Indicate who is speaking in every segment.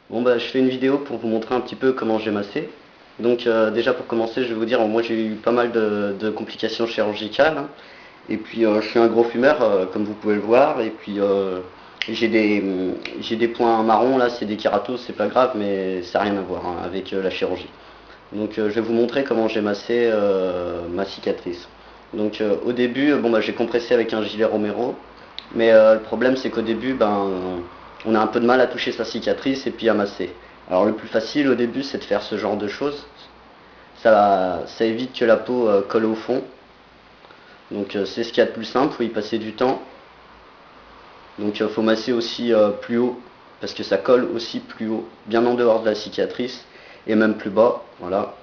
Speaker 1: Bon bah je fais une vidéo pour vous montrer un petit peu comment j'ai massé. Donc déjà pour commencer je vais vous dire, moi j'ai eu pas mal de complications chirurgicales, hein. Et puis je suis un gros fumeur comme vous pouvez le voir. Et puis j'ai des, j'ai des points marrons là, c'est des kératos, c'est pas grave mais ça n'a rien à voir hein, avec la chirurgie. Donc je vais vous montrer comment j'ai massé ma cicatrice. Donc au début bon bah j'ai compressé avec un gilet Romero. Mais le problème, c'est qu'au début, ben, on a un peu de mal à toucher sa cicatrice et puis à masser. Alors le plus facile au début, c'est de faire ce genre de choses. Ça évite que la peau colle au fond. Donc c'est ce qu'il y a de plus simple, il faut y passer du temps. Donc il faut masser aussi plus haut, parce que ça colle aussi plus haut, bien en dehors de la cicatrice, et même plus bas. Voilà.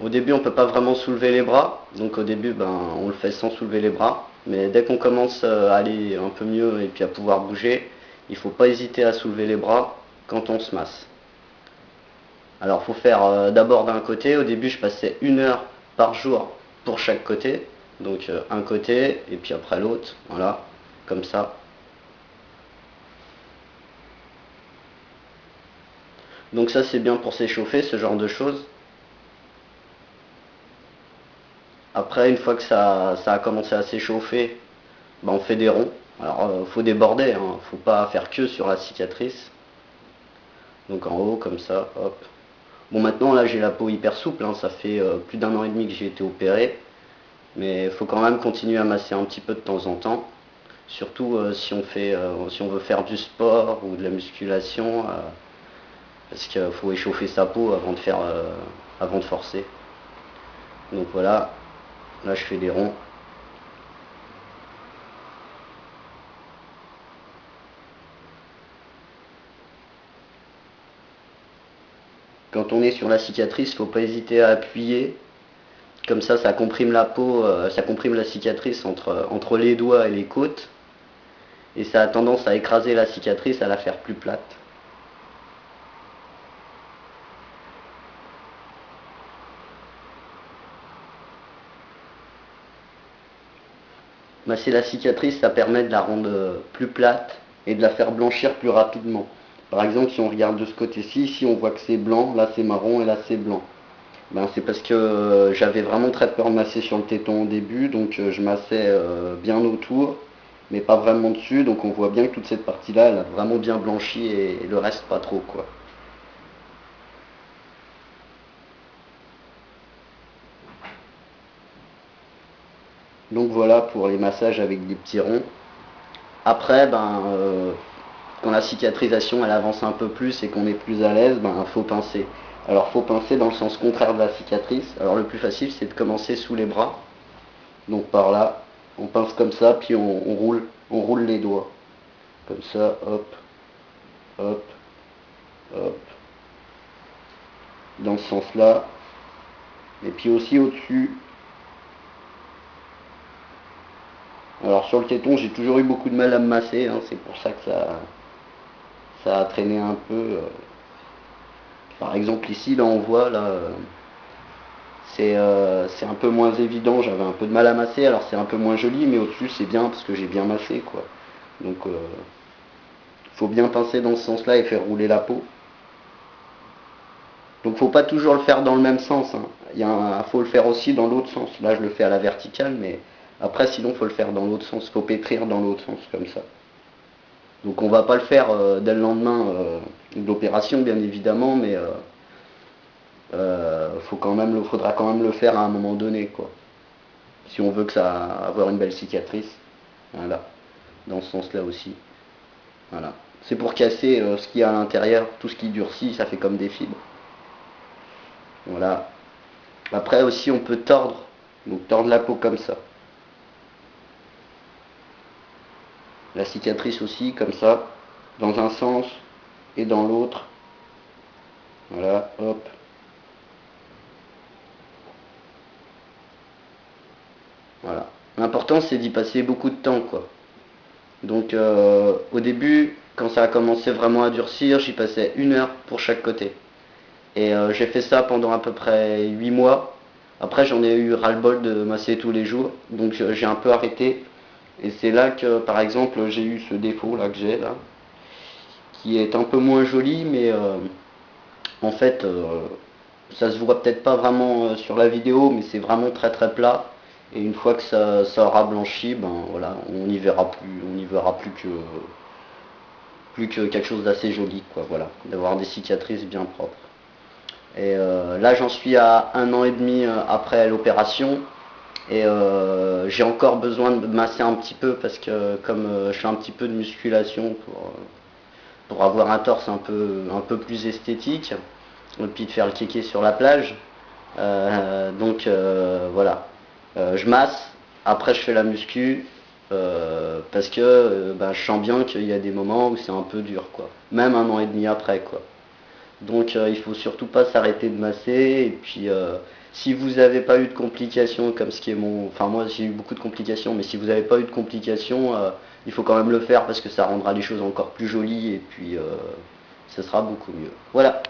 Speaker 1: Au début, on ne peut pas vraiment soulever les bras, donc au début, ben, on le fait sans soulever les bras. Mais dès qu'on commence à aller un peu mieux et puis à pouvoir bouger, il ne faut pas hésiter à soulever les bras quand on se masse. Alors, il faut faire d'abord d'un côté. Au début, je passais 1 heure par jour pour chaque côté. Donc, un côté et puis après l'autre. Voilà, comme ça. Donc ça, c'est bien pour s'échauffer, ce genre de choses. Après, une fois que ça a commencé à s'échauffer, ben, on fait des ronds. Alors, faut déborder, hein, faut pas faire que sur la cicatrice. Donc en haut, comme ça, hop. Bon, maintenant, là, j'ai la peau hyper souple, hein, ça fait plus d'1 an et demi que j'ai été opéré. Mais il faut quand même continuer à masser un petit peu de temps en temps. Surtout si on veut faire du sport ou de la musculation, parce qu'il faut échauffer sa peau avant de forcer. Donc voilà, là je fais des ronds. Quand on est sur la cicatrice, il ne faut pas hésiter à appuyer. Comme ça comprime la peau, ça comprime la cicatrice entre les doigts et les côtes. Et ça a tendance à écraser la cicatrice, à la faire plus plate. Masser la cicatrice, ça permet de la rendre plus plate et de la faire blanchir plus rapidement. Par exemple, si on regarde de ce côté-ci, ici on voit que c'est blanc, là c'est marron et là c'est blanc. Ben, c'est parce que j'avais vraiment très peur de masser sur le téton au début, donc je massais bien autour, mais pas vraiment dessus, donc on voit bien que toute cette partie-là, elle a vraiment bien blanchi et le reste pas trop, quoi. Donc voilà pour les massages avec des petits ronds. Après, ben, quand la cicatrisation elle avance un peu plus et qu'on est plus à l'aise, ben, faut pincer. Alors faut pincer dans le sens contraire de la cicatrice. Alors le plus facile c'est de commencer sous les bras. Donc par là, on pince comme ça, puis on roule les doigts. Comme ça, hop, hop, hop, dans ce sens-là. Et puis aussi au-dessus. Alors sur le téton, j'ai toujours eu beaucoup de mal à me masser, hein, c'est pour ça que ça a traîné un peu. Par exemple ici, là on voit, là, c'est un peu moins évident, j'avais un peu de mal à masser, alors c'est un peu moins joli, mais au-dessus c'est bien parce que j'ai bien massé, quoi. Donc faut bien pincer dans ce sens-là et faire rouler la peau. Donc faut pas toujours le faire dans le même sens, hein. Faut le faire aussi dans l'autre sens. Là je le fais à la verticale, mais après sinon faut le faire dans l'autre sens, faut pétrir dans l'autre sens comme ça. Donc on va pas le faire dès le lendemain de l'opération bien évidemment, mais faudra quand même le faire à un moment donné, quoi. Si on veut avoir une belle cicatrice, voilà, dans ce sens-là aussi. Voilà. C'est pour casser ce qu'il y a à l'intérieur, tout ce qui durcit, ça fait comme des fibres. Voilà. Après aussi on peut tordre, donc tordre la peau comme ça. La cicatrice aussi, comme ça, dans un sens et dans l'autre. Voilà, hop. Voilà. L'important c'est d'y passer beaucoup de temps, quoi. Donc au début, quand ça a commencé vraiment à durcir, j'y passais 1 heure pour chaque côté. Et j'ai fait ça pendant à peu près 8 mois. Après j'en ai eu ras-le-bol de masser tous les jours, donc j'ai un peu arrêté. Et c'est là que par exemple j'ai eu ce défaut là que j'ai là. qui est un peu moins joli, mais en fait ça se voit peut-être pas vraiment sur la vidéo, mais c'est vraiment très très plat. Et une fois que ça aura blanchi, ben voilà, on n'y verra plus que quelque chose d'assez joli, quoi, voilà, d'avoir des cicatrices bien propres. Et là, j'en suis à 1 an et demi après l'opération. Et j'ai encore besoin de masser un petit peu parce que comme je fais un petit peu de musculation pour avoir un torse un peu plus esthétique, et puis de faire le kéké sur la plage. Donc voilà, je masse, après je fais la muscu, parce que ben, je sens bien qu'il y a des moments où c'est un peu dur, quoi. Même 1 an et demi après, quoi. Donc il faut surtout pas s'arrêter de masser. Et puis si vous n'avez pas eu de complications, comme ce qui est mon... Enfin moi j'ai eu beaucoup de complications, mais si vous n'avez pas eu de complications, il faut quand même le faire parce que ça rendra les choses encore plus jolies et puis ce sera beaucoup mieux. Voilà.